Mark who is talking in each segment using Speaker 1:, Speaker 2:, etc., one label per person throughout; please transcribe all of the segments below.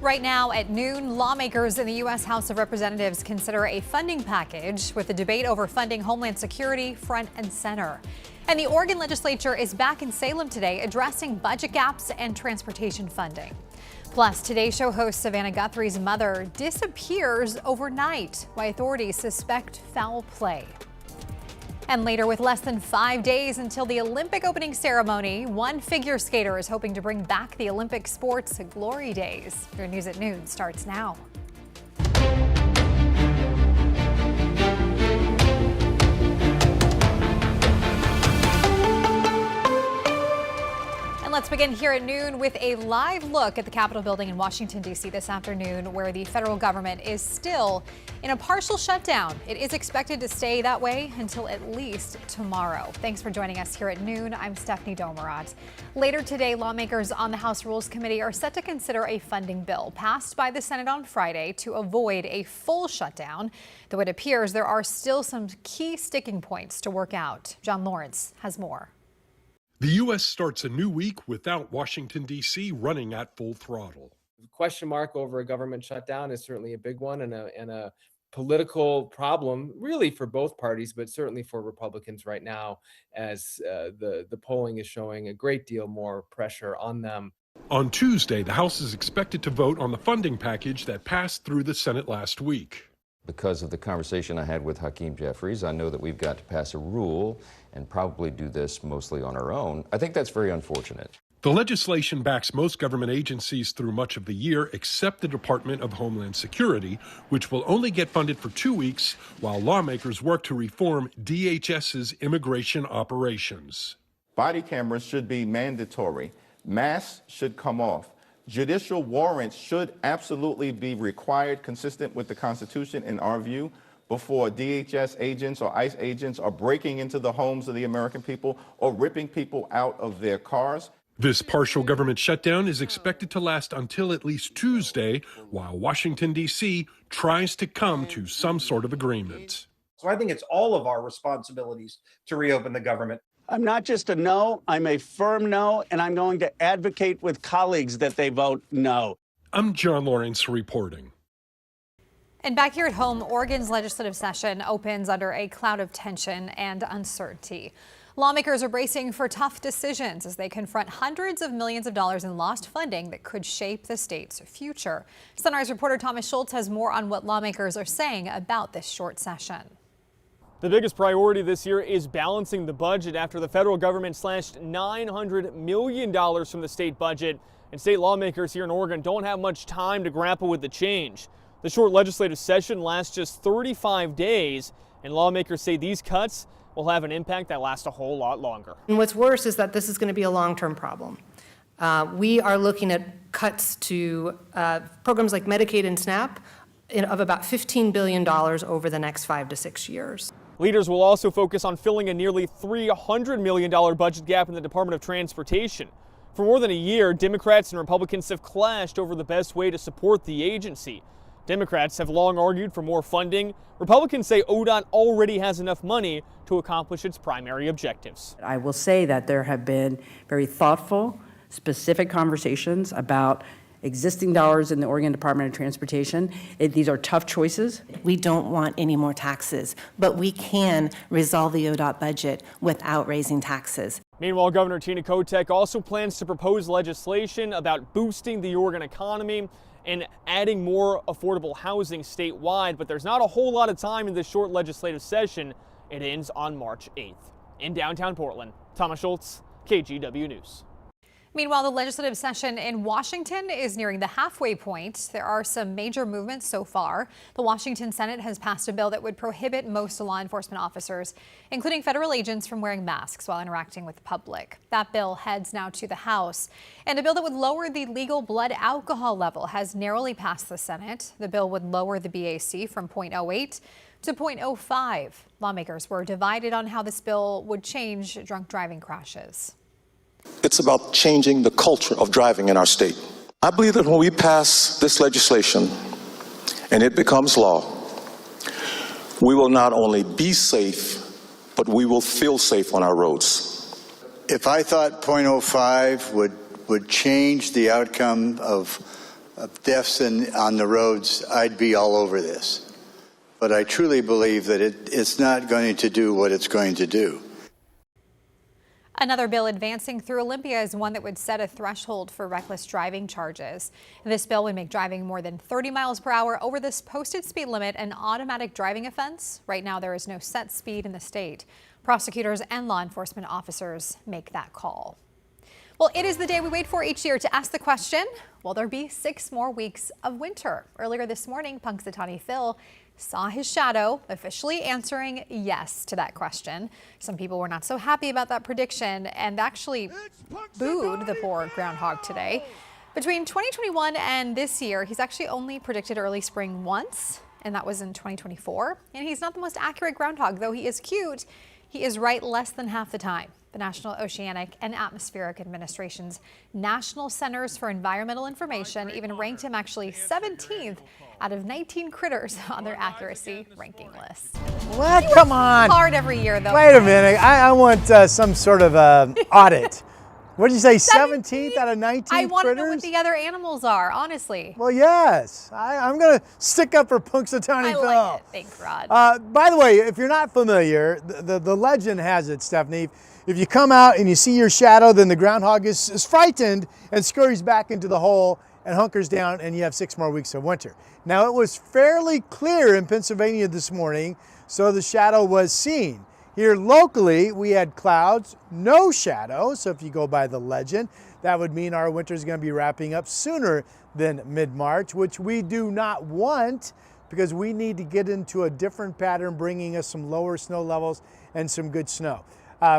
Speaker 1: Right now at noon, lawmakers in the U.S. House of Representatives consider a funding package with the debate over funding Homeland Security front and center. And the Oregon legislature is back in Salem today addressing budget gaps and transportation funding. Plus, Today Show host Savannah Guthrie's mother disappears overnight, why authorities suspect foul play. And later, with less than 5 days until the Olympic opening ceremony, one figure skater is hoping to bring back the Olympic sports glory days. Your News at Noon starts now. Let's begin here at noon with a live look at the Capitol building in Washington, D.C. this afternoon, where the federal government is still in a partial shutdown. It is expected to stay that way until at least tomorrow. Thanks for joining us here at noon. I'm Stephanie Domerat. Later today, lawmakers on the House Rules Committee are set to consider a funding bill passed by the Senate on Friday to avoid a full shutdown, though it appears there are still some key sticking points to work out. John Lawrence has more.
Speaker 2: The U.S. starts a new week without Washington, D.C. running at full throttle.
Speaker 3: The question mark over a government shutdown is certainly a big one and a political problem, really for both parties, but certainly for Republicans right now, as the polling is showing a great deal more pressure on them.
Speaker 2: On Tuesday, the House is expected to vote on the funding package that passed through the Senate last week.
Speaker 4: Because of the conversation I had with Hakeem Jeffries, I know that we've got to pass a rule and probably do this mostly on our own. I think that's very unfortunate.
Speaker 2: The legislation backs most government agencies through much of the year, except the Department of Homeland Security, which will only get funded for 2 weeks while lawmakers work to reform DHS's immigration operations.
Speaker 5: Body cameras should be mandatory. Masks should come off. Judicial warrants should absolutely be required, consistent with the Constitution in our view, before DHS agents or ICE agents are breaking into the homes of the American people or ripping people out of their cars.
Speaker 2: This partial government shutdown is expected to last until at least Tuesday, while Washington, D.C. tries to come to some sort of agreement.
Speaker 6: So I think it's all of our responsibilities to reopen the government.
Speaker 7: I'm not just a no, I'm a firm no, and I'm going to advocate with colleagues that they vote no.
Speaker 2: I'm John Lawrence reporting.
Speaker 1: And back here at home, Oregon's legislative session opens under a cloud of tension and uncertainty. Lawmakers are bracing for tough decisions as they confront hundreds of millions of dollars in lost funding that could shape the state's future. Sunrise reporter Thomas Schultz has more on what lawmakers are saying about this short session.
Speaker 8: The biggest priority this year is balancing the budget after the federal government slashed $900 million from the state budget, and state lawmakers here in Oregon don't have much time to grapple with the change. The short legislative session lasts just 35 days, and lawmakers say these cuts will have an impact that lasts a whole lot longer.
Speaker 9: And what's worse is that this is going to be a long-term problem. We are looking at cuts to programs like Medicaid and SNAP of about $15 billion over the next 5 to 6 years.
Speaker 8: Leaders will also focus on filling a nearly $300 million budget gap in the Department of Transportation. For more than a year, Democrats and Republicans have clashed over the best way to support the agency. Democrats have long argued for more funding. Republicans say ODOT already has enough money to accomplish its primary objectives.
Speaker 10: I will say that there have been very thoughtful, specific conversations about existing dollars in the Oregon Department of Transportation. These are tough choices.
Speaker 11: We don't want any more taxes, but we can resolve the ODOT budget without raising taxes.
Speaker 8: Meanwhile, Governor Tina Kotek also plans to propose legislation about boosting the Oregon economy and adding more affordable housing statewide, but there's not a whole lot of time in this short legislative session. It ends on March 8th. In downtown Portland, Thomas Schultz, KGW News.
Speaker 1: Meanwhile, the legislative session in Washington is nearing the halfway point. There are some major movements so far. The Washington Senate has passed a bill that would prohibit most law enforcement officers, including federal agents, from wearing masks while interacting with the public. That bill heads now to the House. And a bill that would lower the legal blood alcohol level has narrowly passed the Senate. The bill would lower the BAC from 0.08 to 0.05. Lawmakers were divided on how this bill would change drunk driving crashes.
Speaker 12: It's about changing the culture of driving in our state. I believe that when we pass this legislation and it becomes law, we will not only be safe, but we will feel safe on our roads.
Speaker 13: If I thought 0.05 would change the outcome of of deaths on the roads, I'd be all over this. But I truly believe that it's not going to do what it's going to do.
Speaker 1: Another bill advancing through Olympia is one that would set a threshold for reckless driving charges. This bill would make driving more than 30 miles per hour over this posted speed limit an automatic driving offense. Right now, there is no set speed in the state. Prosecutors and law enforcement officers make that call. Well, it is the day we wait for each year to ask the question, will there be 6 more weeks of winter? Earlier this morning, Punxsutawney Phil saw his shadow, officially answering yes to that question. Some people were not so happy about that prediction and actually booed the poor groundhog today. Between 2021 and this year, he's actually only predicted early spring once, and that was in 2024. And he's not the most accurate groundhog, though he is cute. He is right less than half the time. The National Oceanic and Atmospheric Administration's National Centers for Environmental Information even ranked him actually 17th out of 19 critters on their accuracy ranking list.
Speaker 14: What? Come on.
Speaker 1: Hard every year, though.
Speaker 14: Wait a minute. I want some sort of audit. What did you say, 17th out of 19
Speaker 1: I want to know what
Speaker 14: critters?
Speaker 1: the other animals are, honestly.
Speaker 14: Well, yes. I'm going to stick up for Punxsutawney Phil.
Speaker 1: I like it. Thanks, Rod.
Speaker 14: By the way, if you're not familiar, the legend has it, Stephanie, if you come out and you see your shadow, then the groundhog is frightened and scurries back into the hole and hunkers down, and you have 6 more weeks of winter. Now, it was fairly clear in Pennsylvania this morning, so the shadow was seen. Here locally, we had clouds, no shadow, so if you go by the legend, that would mean our winter is going to be wrapping up sooner than mid-March, which we do not want because we need to get into a different pattern, bringing us some lower snow levels and some good snow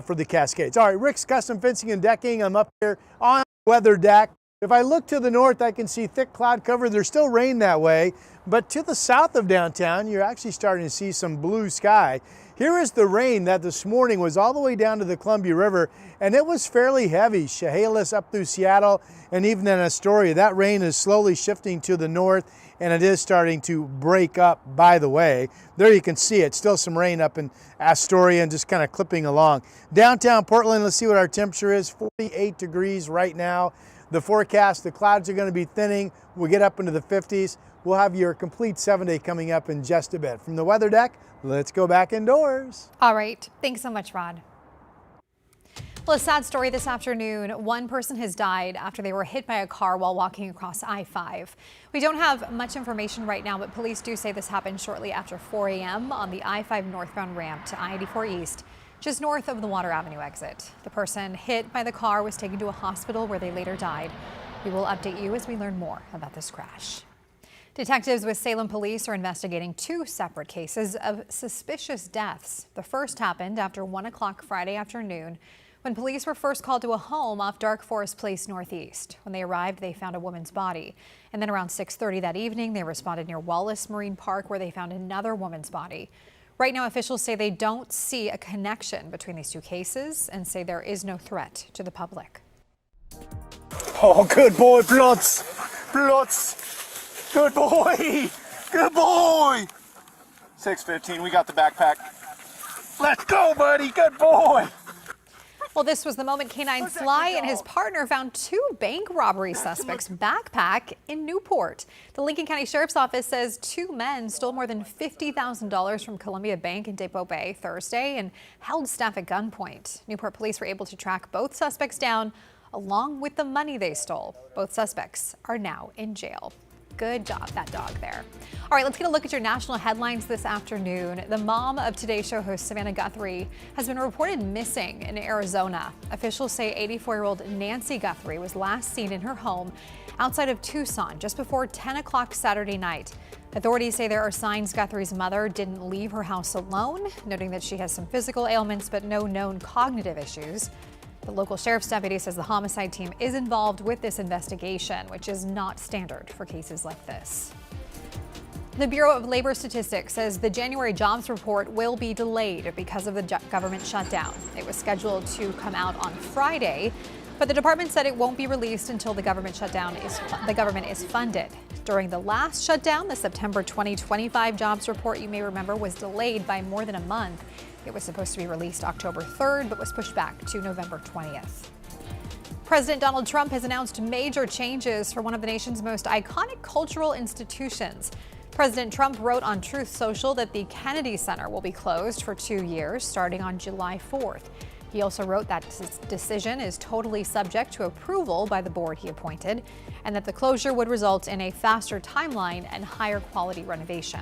Speaker 14: for the Cascades. All right, Rick's Custom Fencing and Decking. I'm up here on the weather deck. If I look to the north, I can see thick cloud cover. There's still rain that way, but to the south of downtown, you're actually starting to see some blue sky. Here is the rain that this morning was all the way down to the Columbia River, and it was fairly heavy. Chehalis up through Seattle, and even in Astoria. That rain is slowly shifting to the north, and it is starting to break up, by the way. There you can see it. Still some rain up in Astoria and just kind of clipping along. Downtown Portland, let's see what our temperature is. 48 degrees right now. The forecast, the clouds are going to be thinning. We'll get up into the 50s. We'll have your complete 7-day coming up in just a bit. From the weather deck, let's go back indoors.
Speaker 1: All right. Thanks so much, Rod. Well, a sad story this afternoon. One person has died after they were hit by a car while walking across I-5. We don't have much information right now, but police do say this happened shortly after 4 a.m. on the I-5 northbound ramp to I-84 East, just north of the Water Avenue exit. The person hit by the car was taken to a hospital where they later died. We will update you as we learn more about this crash. Detectives with Salem Police are investigating 2 separate cases of suspicious deaths. The first happened after 1 o'clock Friday afternoon when police were first called to a home off Dark Forest Place Northeast. When they arrived, they found a woman's body. And then around 6:30 that evening, they responded near Wallace Marine Park where they found another woman's body. Right now, officials say they don't see a connection between these 2 cases and say there is no threat to the public.
Speaker 14: Oh, good boy, Blotz. Blotz. Good boy. Good boy. 6:15, we got the backpack. Let's go, buddy. Good boy.
Speaker 1: Well, this was the moment K9 Sly and his partner found 2 bank robbery suspects' backpack in Newport. The Lincoln County Sheriff's Office says 2 men stole more than $50,000 from Columbia Bank in Depot Bay Thursday and held staff at gunpoint. Newport police were able to track both suspects down along with the money they stole. Both suspects are now in jail. Good job, that dog there. All right, let's get a look at your national headlines this afternoon. The mom of Today Show host Savannah Guthrie has been reported missing in Arizona. Officials say 84-year-old Nancy Guthrie was last seen in her home outside of Tucson just before 10 o'clock Saturday night. Authorities say there are signs Guthrie's mother didn't leave her house alone, noting that she has some physical ailments but no known cognitive issues. The local sheriff's deputy says the homicide team is involved with this investigation, which is not standard for cases like this. The Bureau of Labor Statistics says the January jobs report will be delayed because of the government shutdown. It was scheduled to come out on Friday, but the department said it won't be released until the government is funded. During the last shutdown, the September 2025 jobs report, you may remember, was delayed by more than a month. It was supposed to be released October 3rd, but was pushed back to November 20th. President Donald Trump has announced major changes for one of the nation's most iconic cultural institutions. President Trump wrote on Truth Social that the Kennedy Center will be closed for 2 years starting on July 4th. He also wrote that his decision is totally subject to approval by the board he appointed, and that the closure would result in a faster timeline and higher quality renovation.